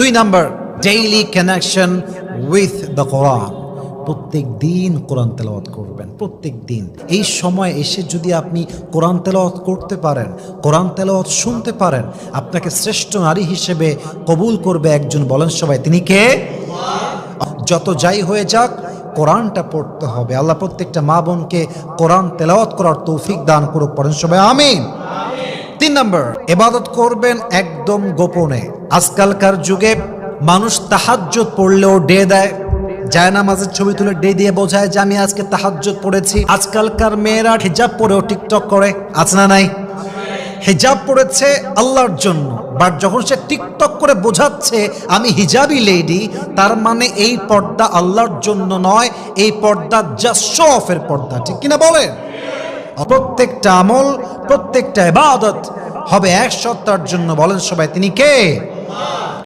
2 number, daily connection with the Quran. প্রত্যেক দিন কোরআন তেলাওয়াত করবেন, প্রত্যেক দিন। এই সময় এসে যদি আপনি কোরআন তেলাওয়াত করতে পারেন, কোরআন তেলাওয়াত শুনতে পারেন, আপনাকে শ্রেষ্ঠ নারী হিসেবে কবুল করবে একজন। বলেন সবাই, তিনি কে? যত যাই হয়ে যাক, কোরআনটা পড়তে হবে। আল্লাহ প্রত্যেকটা মা বোনকে কোরআন তেলাওয়াত করার তৌফিক দান করুক। পড়েন সবাই আমিন। 3 নাম্বার, ইবাদত করবেন একদম গোপনে। আজকালকার যুগে মানুষ তাহাজ্জুদ পড়লেও ডে দেয়, জায়নামাজের ছবি তুলে ডে দিয়ে বোঝায় যে আমি আজকে তাহাজ্জুদ পড়েছি। আজকালকার মেয়েরা হিজাব পরেও টিকটক করে, আছে না নাই? হিজাব পড়েছে আল্লাহর জন্য, বাট যখন সে টিকটক করে বোঝাচ্ছে আমি হিজাবি লেডি, তার মানে এই পর্দা আল্লাহর জন্য নয়, এই পর্দা জাস্ট শো অফের পর্দা। ঠিক কিনা বলেন? প্রত্যেকটা আমল, প্রত্যেকটা ইবাদত হবে এক সত্তার জন্য। বলেন সবাই, তিনি কে?